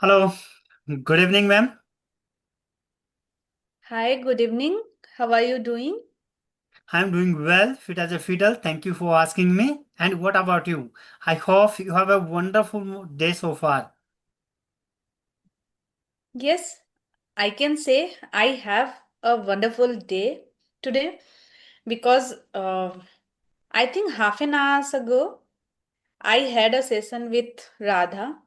Hello, good evening, ma'am. Hi, good evening. How are you doing? I'm doing well, fit as a fiddle. Thank you for asking me. And what about you? I hope you have a wonderful day so far. Yes, I can say I have a wonderful day today because I think half an hour ago I had a session with Radha.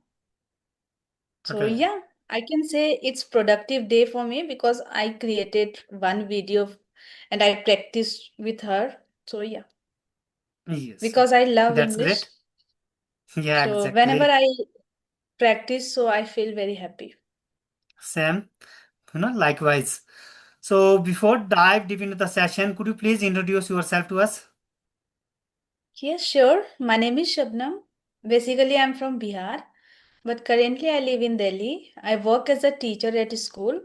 So Okay. yeah, I can say it's productive day for me because I created one video and I practiced with her. So yeah, Yes, because I love that's English. great. Yeah, So whenever exactly. I practice, so I feel very happy. Same, likewise. So before dive deep into the session, could you please introduce yourself to us? Yes, sure. My name is Shabnam. Basically, I'm from Bihar, but currently I live in Delhi. I work as a teacher at a school.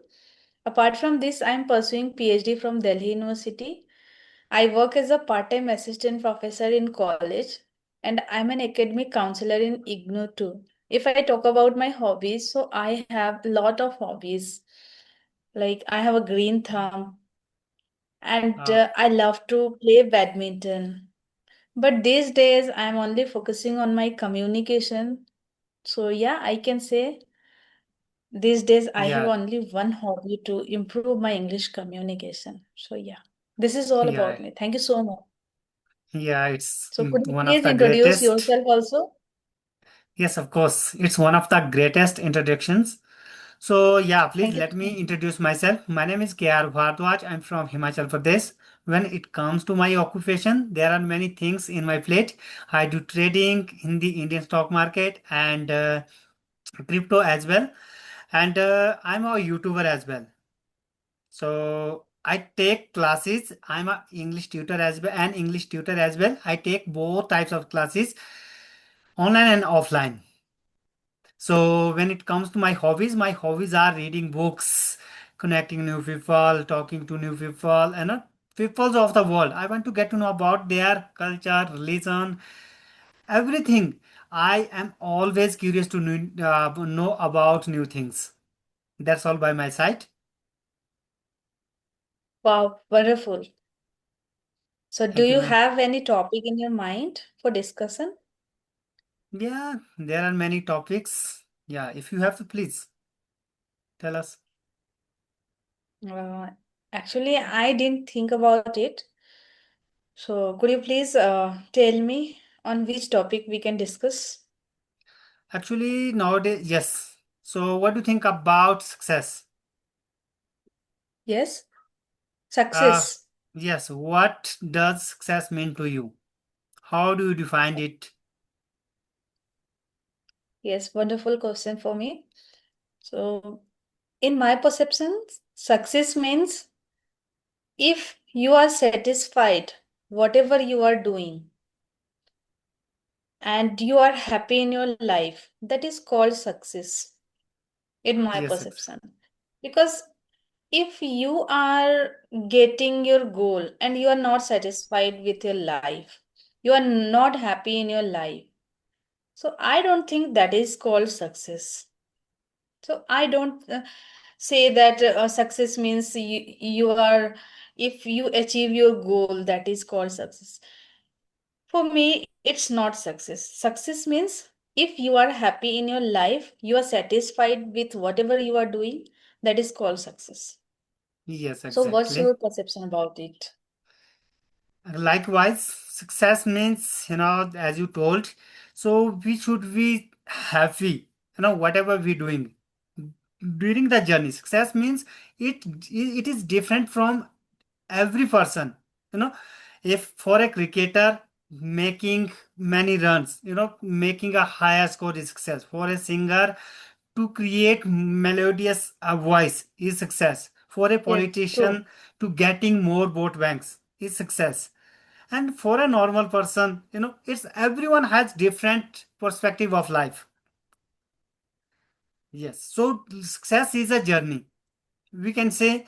Apart from this, I'm pursuing PhD from Delhi University. I work as a part-time assistant professor in college, and I'm an academic counselor in IGNOU too. If I talk about my hobbies, so I have a lot of hobbies. Like I have a green thumb, and Uh, I love to play badminton. But these days, I'm only focusing on my communication. So, yeah, I can say these days I have yeah, only one hobby to improve my English communication. So, yeah, this is all yeah, about me. Thank you so much. yeah, it's So, could you one of please the introduce greatest. yourself also? Yes, of course. It's one of the greatest introductions. So, yeah, please Thank you let so me much. introduce myself. My name is KR Bhardwaj. I'm from Himachal Pradesh. When it comes to my occupation, there are many things in my plate. I do trading in the Indian stock market and crypto as well. And I'm a YouTuber as well. So, I take classes. I'm a English tutor as well, and English tutor as well. I take both types of classes, online and offline. So when it comes to my hobbies are reading books, connecting new people, talking to new people, and peoples of the world. I want to get to know about their culture, religion, everything. I am always curious to know about new things. That's all by my side. Wow, wonderful. So, do Thank you, you ma'am. have any topic in your mind for discussion? Yeah, there are many topics. Yeah, if you have to, please tell us. Uh, Actually, I didn't think about it. So, could you please tell me on which topic we can discuss? Actually, nowadays, yes. So, what do you think about success? Yes, Uh, success. yes, what does success mean to you? How do you define it? Yes, wonderful question for me. So, in my perception, success means if you are satisfied whatever you are doing and you are happy in your life, that is called success in my Yes, perception. Because if you are getting your goal and you are not satisfied with your life, you are not happy in your life. So I don't think that is called success. So I don't say that success means you are, if you achieve your goal, that is called success. For me, it's not success. Success means if you are happy in your life, you are satisfied with whatever you are doing, that is called success. yes, So what's exactly. your perception about it? Likewise, success means, as you told, so we should be happy, whatever we're doing during the journey. Success means it is different from every person. You know, if for a cricketer making many runs, making a higher score is success. For a singer to create melodious voice is success. For a Yes, true. politician to getting more vote banks is success. And for a normal person, it's everyone has different perspective of life. Yes. So success is a journey. We can say,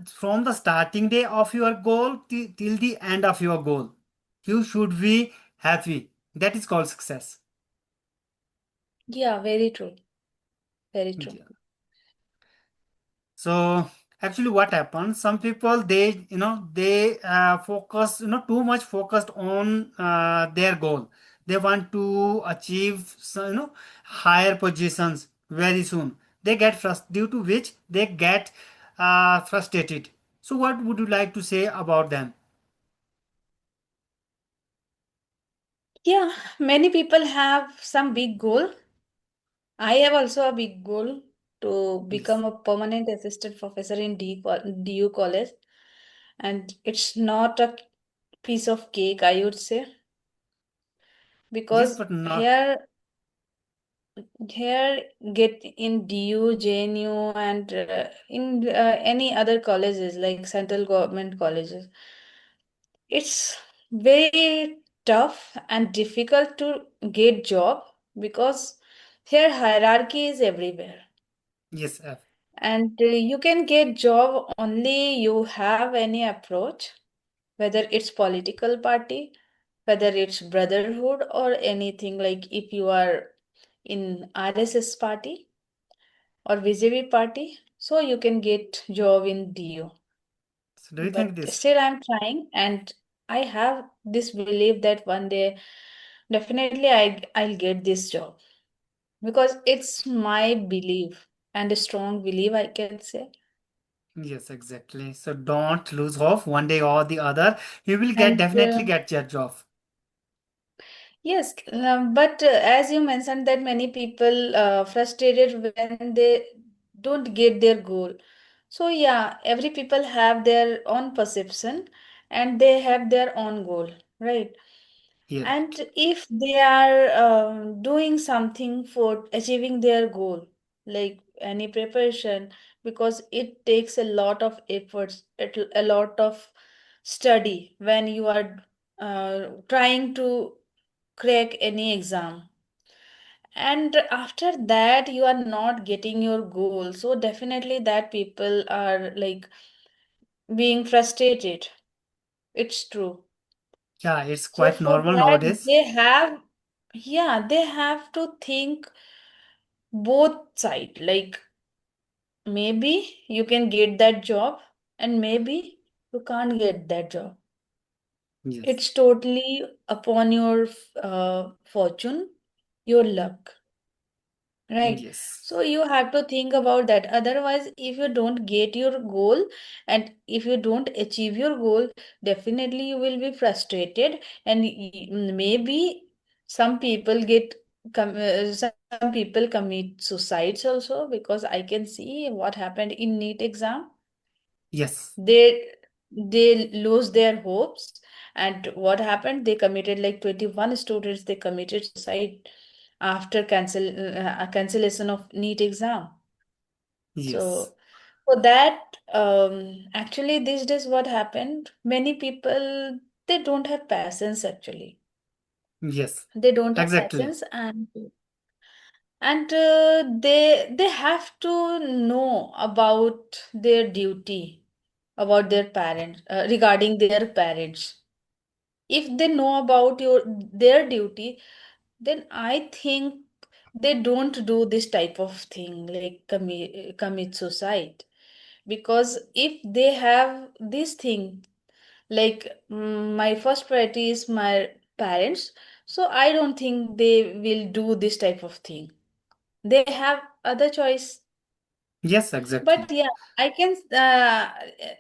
from the starting day of your goal till the end of your goal, you should be happy. That is called success. Yeah, very true. Very true. Yeah. So actually, what happens? Some people they focus too much focused on their goal. They want to achieve higher positions very soon. They get due to which they get frustrated. So what would you like to say about them? Yeah, many people have some big goal. I have also a big goal to Yes. become a permanent assistant professor in DU college. And it's not a piece of cake, I would say, Yes, because but not. here get in DU, JNU, and in any other colleges like central government colleges, it's very tough and difficult to get job because here hierarchy is everywhere. Yes, And you can get job only you have any approach, whether it's political party, whether it's brotherhood or anything, like if you are in RSS party or BJP party, so you can get job in DU. so do you think But this? still I'm trying, and I have this belief that one day definitely I'll get this job because it's my belief and a strong belief, I can say. Yes, exactly. So don't lose hope. One day or the other, you will get And definitely get your job. yes, but as you mentioned that many people frustrated when they don't get their goal. So yeah, every people have their own perception and they have their own goal, right? Yeah. And if they are doing something for achieving their goal, like any preparation, because it takes a lot of efforts, a lot of study when you are trying to crack any exam. And after that, you are not getting your goal. So definitely that people are like being frustrated. It's true. Yeah, it's So quite for normal that, nowadays. they have to think both side. Like maybe you can get that job and maybe you can't get that job. Yes. It's totally upon your fortune, your luck. Right. Yes. So you have to think about that. Otherwise, if you don't get your goal and if you don't achieve your goal, definitely you will be frustrated. And maybe some people some people commit suicides also, because I can see what happened in NEET exam. Yes. They lose their hopes, and what happened, they committed like 21 students, they committed suicide after cancellation of NEET exam. Yes. So for that, actually these days what happened, many people, they don't have patience actually. Yes. They don't have Exactly. patience, and they have to know about their duty, about their parents, regarding their parents. If they know about their duty, then I think they don't do this type of thing, like commit suicide. Because if they have this thing, like my first priority is my parents, so I don't think they will do this type of thing. They have other choice. Yes, exactly. But yeah, I can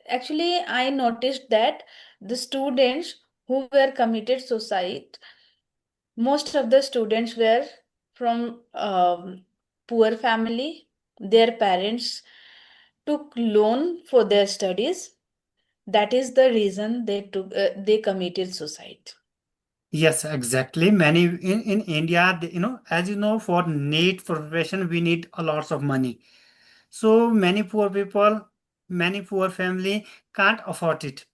actually I noticed that the students who were committed suicide, most of the students were from poor family. Their parents took loan for their studies. That is the reason they committed suicide. Yes, exactly. Many in India, as you know, for NEET preparation, we need a lots of money. So many poor people, many poor family can't afford it.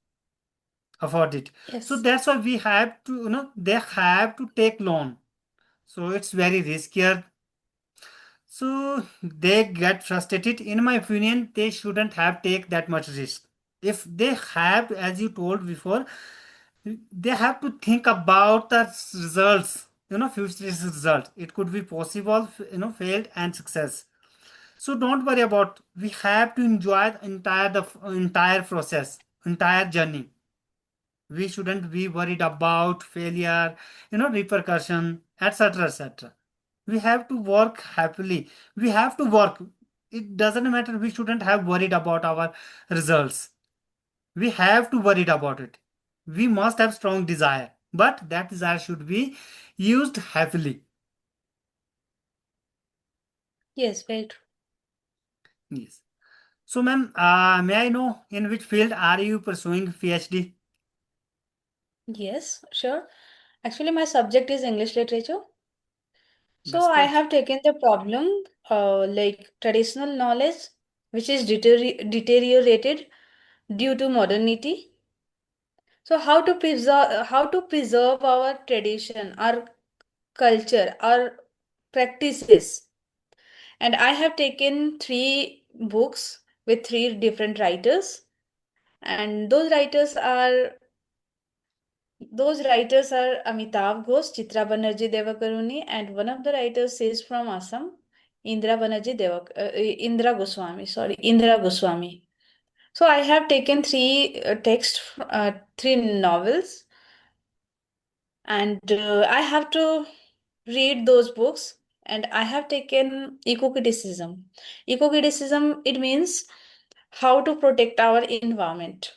So Yes. that's why we have to, they have to take loan. So it's very riskier. So they get frustrated. In my opinion, they shouldn't have take that much risk. If they have, as you told before, they have to think about the results, future result. It could be possible, failed and success. So don't worry about. We have to enjoy the entire process, entire journey. We shouldn't be worried about failure, repercussion, etc., etc. We have to work happily. We have to work. It doesn't matter. We shouldn't have worried about our results. We have to worried about it. We must have strong desire, but that desire should be used happily. Yes, very true. Yes. So, ma'am, may I know in which field are you pursuing PhD? Yes, sure. Actually, my subject is English literature. So That's I great. have taken the problem like traditional knowledge, which is deteriorated due to modernity. So how to preserve our tradition, our culture, our practices. And I have taken three books with three different writers, and those writers are Amitav Ghosh, Chitra Banerjee Devakaruni, and one of the writers is from Assam, Indra Goswami. Sorry, Indra Goswami. So I have taken three novels, and I have to read those books. And I have taken eco-criticism. Eco-criticism, it means how to protect our environment.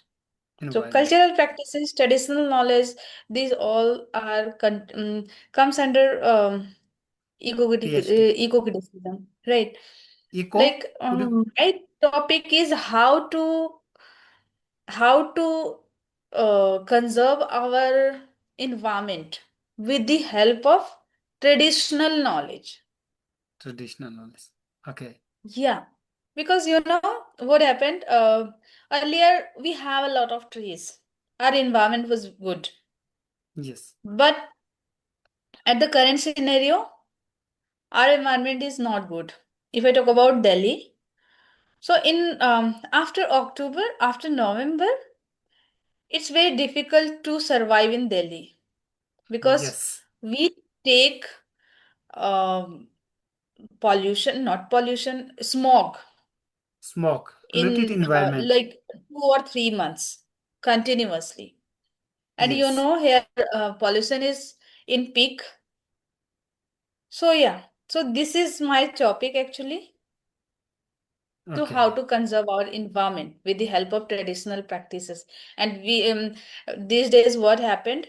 So Environment. cultural practices, traditional knowledge, these all comes under PhD. eco-criticism, right? Eco? Like Could you? my topic is how to conserve our environment with the help of traditional knowledge. Traditional knowledge. Okay. Yeah, because you know what happened earlier, we have a lot of trees, our environment was good, Yes. but at the current scenario, our environment is not good. If I talk about Delhi, so in after October, after November, it's very difficult to survive in Delhi because Yes. we take um, pollution, not pollution, smog Smoke. Polluted in environment. like 2 or 3 months continuously. And you Yes. know, here pollution is in peak. So, yeah, so this is my topic actually, to how Okay. to conserve our environment with the help of traditional practices. And we these days, what happened?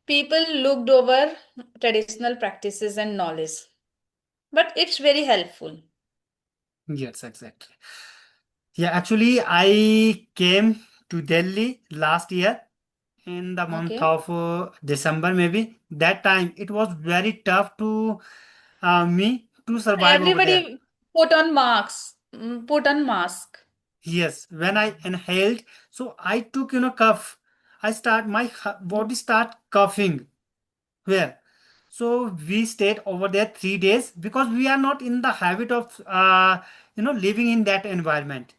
People looked over traditional practices and knowledge, but it's very helpful. Yes, exactly. Yeah, actually, I came to Delhi last year in the month Okay. of December, maybe. That time it was very tough to me to survive over there. Everybody put on masks, put on mask. Yes, when I inhaled, so I took, cough. Body start coughing. Where? So we stayed over there 3 days because we are not in the habit of, living in that environment.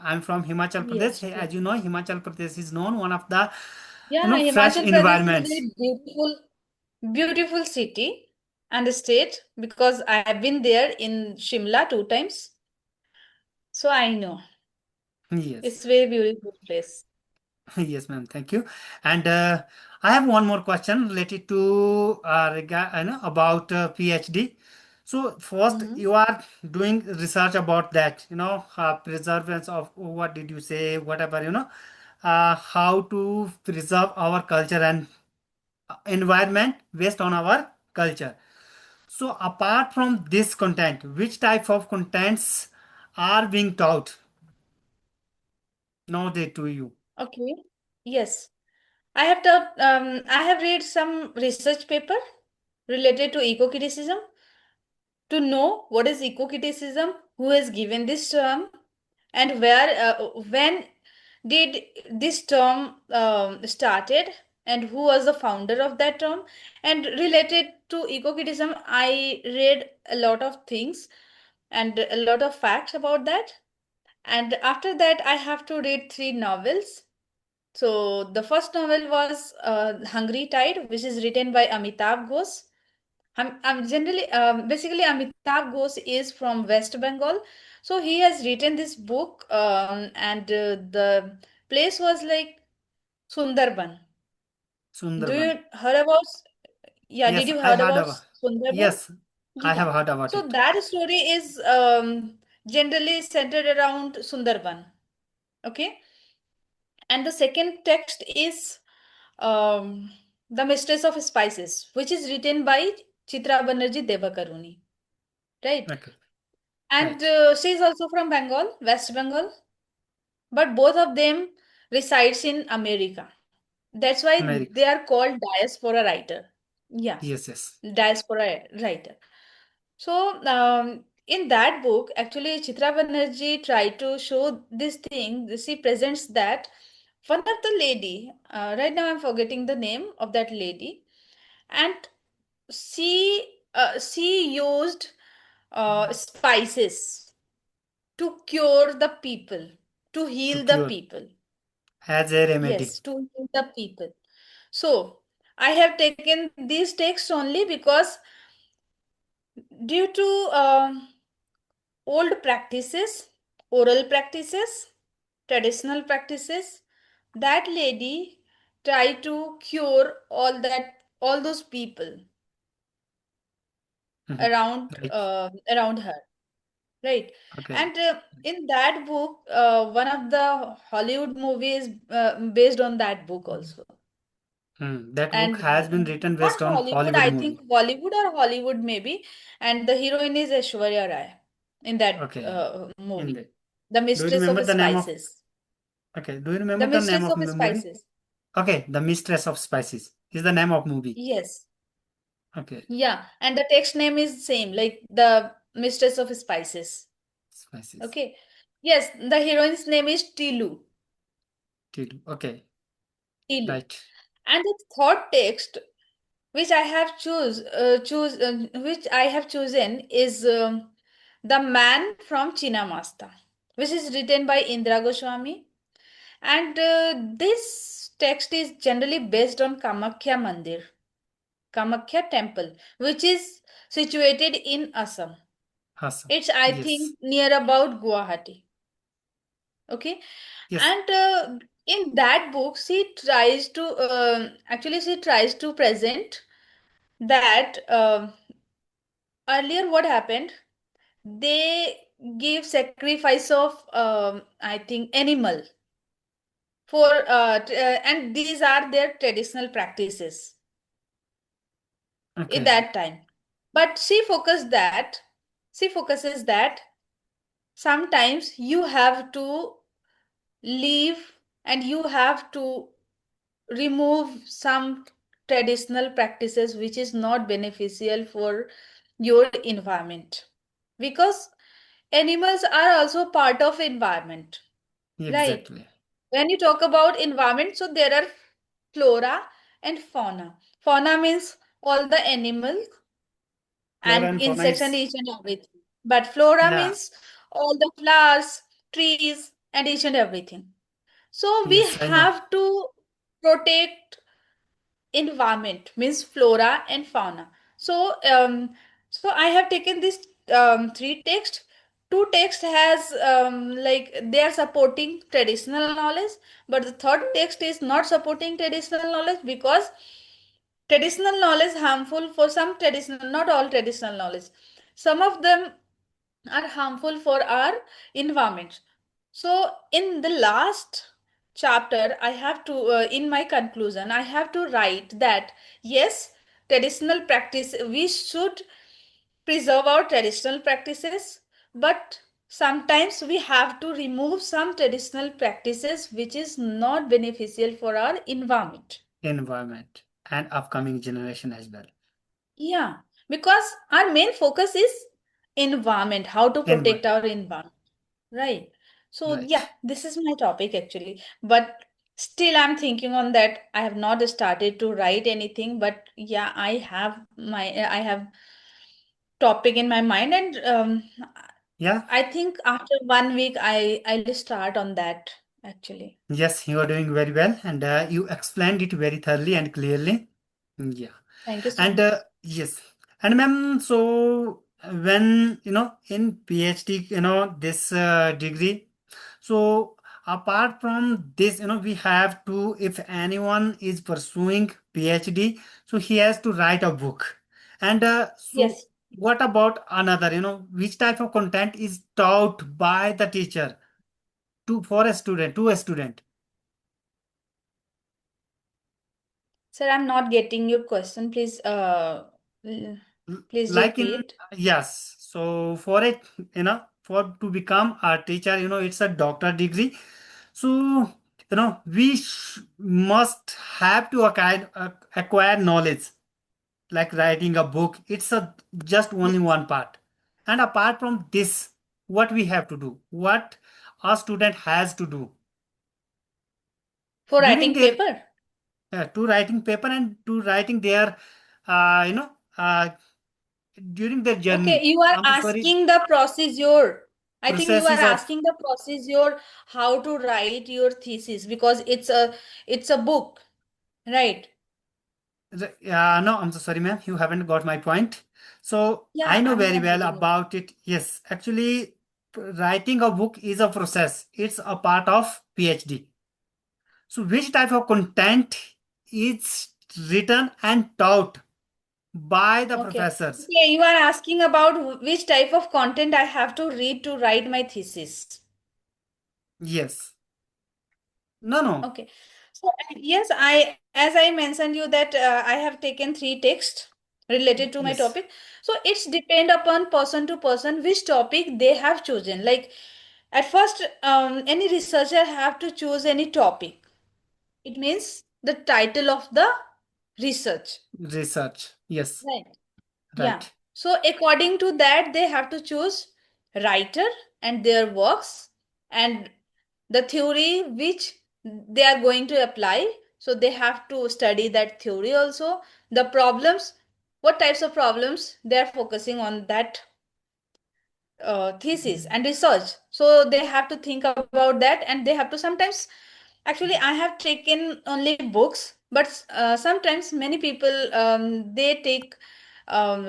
I'm from Himachal Pradesh. Yes, true. As you know, Himachal Pradesh is known one of the, Yeah, fresh Himachal Pradesh is a environments. very beautiful city and state, because I have been there in Shimla 2 times. So I know Yes. it's very beautiful place. Yes, ma'am. Thank you. And I have one more question related to about PhD. So first, Hmm. you are doing research about that, preservance of what did you say, whatever, how to preserve our culture and environment based on our culture. So apart from this content, which type of contents are being taught nowadays to you? Okay. Yes. I have read some research paper related to eco-criticism, to know what is eco-criticism, who has given this term, and when did this term started, and who was the founder of that term. And related to eco-criticism, I read a lot of things and a lot of facts about that. And after that, I have to read three novels. So the first novel was Hungry Tide, which is written by Amitav Ghosh. I'm generally basically Amitabh Ghosh is from West Bengal, so he has written this book, and the place was like Sundarban. Do Sundarban. you heard about? Yeah, did Yes, you I heard heard about about. Sundarban? Yes, I Yeah. have heard about So it. that story is generally centered around Sundarban. Okay. And the second text is um, The Mistress of Spices, which is written by Chitra Banerjee Devakaruni. Right. Okay, And right. she is also from Bengal, West Bengal, but both of them resides in America. That's why America. they are called diaspora writer. Yeah, Yes, yes. diaspora writer. So, in that book, actually, Chitra Banerjee tried to show this thing. She presents that one of the lady, right now I'm forgetting the name of that lady, and she used spices to cure the people, to To heal the cure people. as a Yes, remedy. to heal the people. So, I have taken these texts only because due to old practices, oral practices, traditional practices, that lady tried to cure all those people Mhm. Right. around her, right? Okay. And in that book, one of the Hollywood movies based on that book also. That book And has been written not based on Hollywood, Hollywood I think movie. Bollywood or Hollywood maybe. And the heroine is Aishwarya Rai in that Okay. In movie, the, The do you Mistress remember of the name of? Spices. Okay. Do you remember The the name Mistress of of the movie? Spices. Okay, The Mistress of Spices is the name of movie. Yes. Okay. Yeah. And the text name is same, like The Mistress of Spices. Spices. Okay. Yes, the heroine's name is Tilu. Okay. Tilu. Right. And the third text which I have which I have chosen is The Man from Chinamasta, which is written by Indra Goswami. And this text is generally based on Kamakhya Mandir, Kamakhya Temple, which is situated in Assam. Awesome. It's, I Yes. think, near about Guwahati. Okay. Yes. And in that book, she tries to present that earlier what happened, they give sacrifice of I think animal for and these are their traditional practices at Okay. that time. But she focuses that sometimes you have to leave and you have to remove some traditional practices which is not beneficial for your environment, because animals are also part of environment, right? Exactly. When you talk about environment, so there are flora and fauna. Fauna means all the animals Flora and and fauna insects and is, each and everything. But flora yeah. means all the flowers, trees, and each and everything. So we Yes, I know. have to protect environment, means flora and fauna. So I have taken this three text. Two text has like they are supporting traditional knowledge, but the third text is not supporting traditional knowledge because traditional knowledge harmful for some traditional, not all traditional knowledge. Some of them are harmful for our environment. So, in the last chapter, I have to, in my conclusion, I have to write that yes, traditional practice, we should preserve our traditional practices, but sometimes we have to remove some traditional practices which is not beneficial for our environment. Environment and upcoming generation as well. Yeah, because our main focus is environment, how to protect Environment. our environment. Right. So, Right. yeah, this is my topic actually. But still, I'm thinking on that. I have not started to write anything, but yeah, I have topic in my mind, and Yeah. I think after 1 week, I'll start on that actually. Yes, you are doing very well, and you explained it very thoroughly and clearly. Yeah. Thank you so And much. yes. And ma'am, so when in PhD, this degree, so apart from this, we have to, if anyone is pursuing PhD, so he has to write a book. And so Yes. what about another, which type of content is taught by the teacher to a student? Sir, I'm not getting your question. Please, l- please Like in, repeat. yes, so for it, for to become a teacher, it's a doctor degree. So we must have to acquire knowledge, like writing a book. It's a just only Yes. one part. And apart from this, what we have to do, what a student has to do For during writing their paper. to writing paper and to writing their uh, you know uh, during their Okay, journey. you are I'm so sorry, asking the procedure. I think you are processes of asking the procedure how to write your thesis because it's a book, right? no, I'm so sorry, ma'am. You haven't got my point. So I Yeah, know I'm very not well getting it. about it. Yes, actually, writing a book is a process. It's a part of PhD. So which type of content is written and taught by the Okay. professors? Okay, you are asking about which type of content I have to read to write my thesis. Yes. No, no. Okay. So yes, as I mentioned you that I have taken three texts related to my Yes. topic. So it's depend upon person to person which topic they have chosen. Like at first, any researcher have to choose any topic. It means the title of the research. Research. Yes. Right. Yeah. Right. So according to that, they have to choose writer and their works and the theory which they are going to apply. So they have to study that theory also. The problems, what types of problems they are focusing on that thesis and research. So they have to think about that and they have to sometimes. Actually, I have taken only books, but sometimes many people they take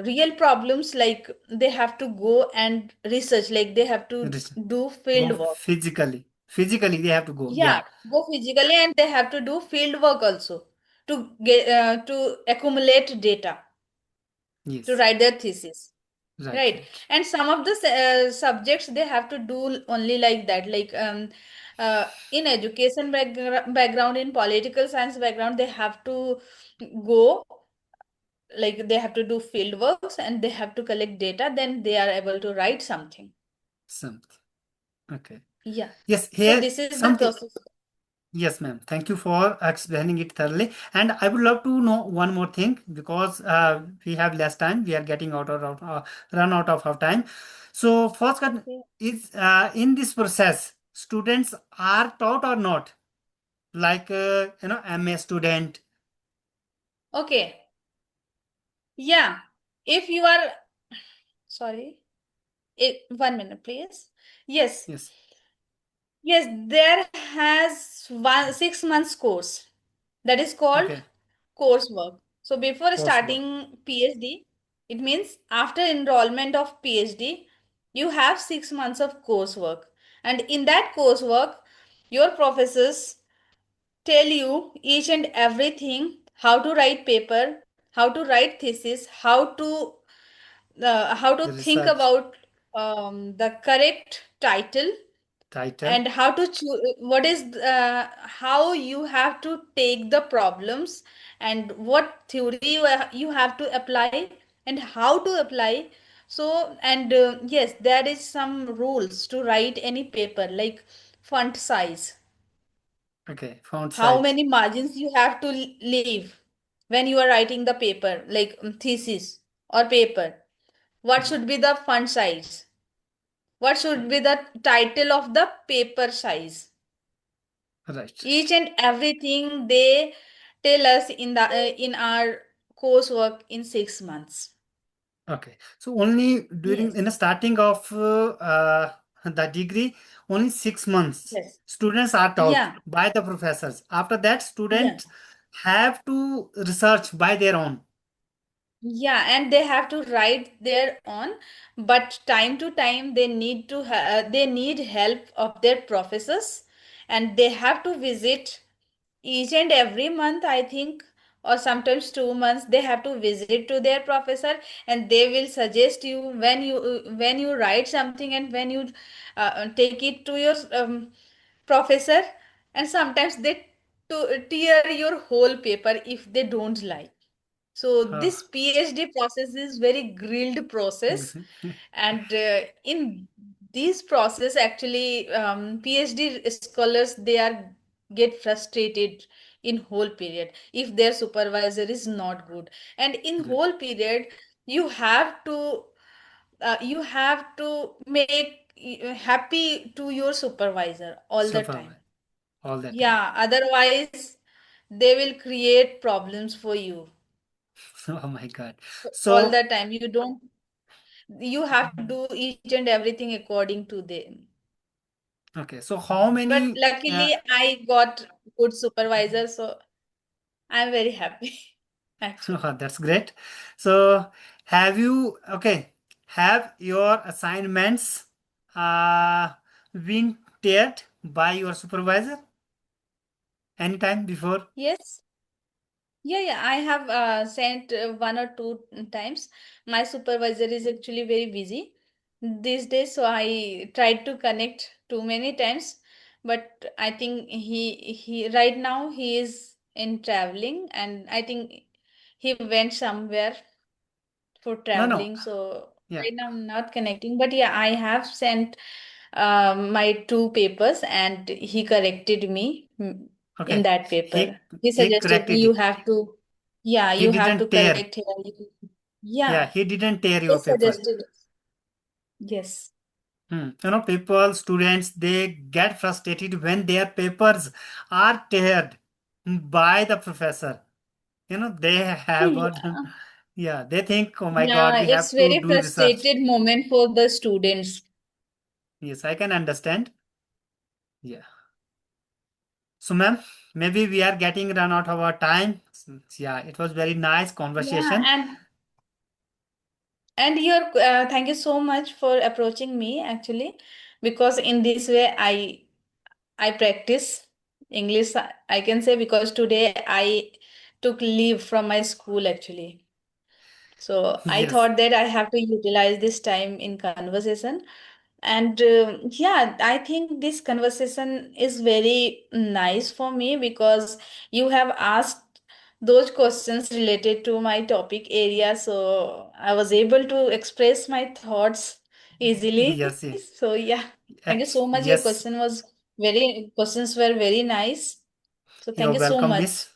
real problems like they have to go and research, like they have to Res- do Go field work. physically. Physically, they have to go. Yeah, Yeah. go physically and they have to do field work also to get to accumulate data to Yes. write their thesis. Right. Right. Right. And some of the subjects they have to do only like that. Like in education background, in political science background, they have to go, like they have to do field works and they have to collect data, then they are able to write something. Something. Okay. Yeah. Yes. So Here this is the something. process. Yes, ma'am. Thank you for explaining it thoroughly. And I would love to know one more thing because we have less time. We are getting run out of our time. So first, Okay. is in this process, students are taught or not? Like MA student. Okay. Yeah. If you are, sorry, 1 minute, please. Yes. Yes. Yes, there has 6 months course that is called Okay. coursework. So before Coursework. starting PhD, it means after enrollment of PhD, you have 6 months of coursework. And in that coursework, your professors tell you each and everything, how to write paper, how to write thesis, how to think Research about the correct title title. and how to choose what is how you have to take the problems and what theory you have to apply and how to apply. So and yes, there is some rules to write any paper like font size, Okay. Font how size. many margins you have to leave when you are writing the paper like thesis or paper, what Mhm. should be the font size, what should be the title of the paper size. Right. Each and everything they tell us in the in our coursework in 6 months. Okay. So only during in Yes. the starting of the degree, only 6 months Yes. students are taught Yeah. by the professors. After that, Yeah. students have to research by their own. Yeah, and they have to write their own, but time to time they need to they need help of their professors, and they have to visit each and every month, I think, or sometimes 2 months. They have to visit to their professor, and they will suggest you when you write something, and when you take it to your professor, and sometimes they tear your whole paper if they don't like. So Oh, this PhD process is very grilled process, and in this process, actually, PhD scholars, they are get frustrated in whole period if their supervisor is not good, and in good. whole period you have to make happy to your supervisor all the time. Supervisor all the time. Yeah, otherwise they will create problems for you Oh my God. all So, the time. You have to do each and everything according to them. okay. So how But many? luckily I got good supervisor, so I'm very happy actually. That's great. So, okay, have your assignments been tiered by your supervisor anytime before? Yes. Yeah, I have sent one or two times. My supervisor is actually very busy these days, so I tried to connect too many times, but I think he right now he is in traveling, and I think he went somewhere for No, no. traveling. So Yeah. right now I'm not connecting, but yeah, I have sent my two papers, and he corrected me in Okay. that paper. He He suggested me corrected you you. have to, yeah, He you have to didn't tear. correct here. Yeah, Yeah, he didn't tear he your paper. suggested. Yes. People, students, they get frustrated when their papers are teared by the professor. They have got, Yeah. yeah, they think, oh my God, Yeah, we it's have to very do research. frustrated moment for the students. Yes, I can understand. Yeah. So, ma'am, maybe we are getting run out of our time. Yeah, it was very nice Yeah, conversation. and your thank you so much for approaching me actually, because in this way I practice English, I can say, because today I took leave from my school actually. So I Yes, thought that I have to utilize this time in conversation. And yeah, I think this conversation is very nice for me because you have asked those questions related to my topic area. So I was able to express my thoughts easily. yes, yes. So yeah, thank you so much. Your Yes, questions were very nice. So thank you're you so welcome, much. Miss.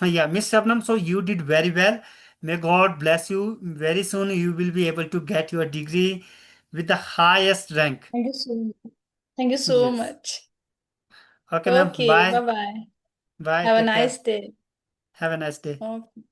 Yeah, Miss Shabnam, so you did very well. May God bless you. Very soon you will be able to get your degree with the highest rank. Thank you so much. Thank you so Yes. much. Okay, ma'am. Okay, bye Bye. bye. Bye. Have a Take nice care. day. Have a nice day. Okay.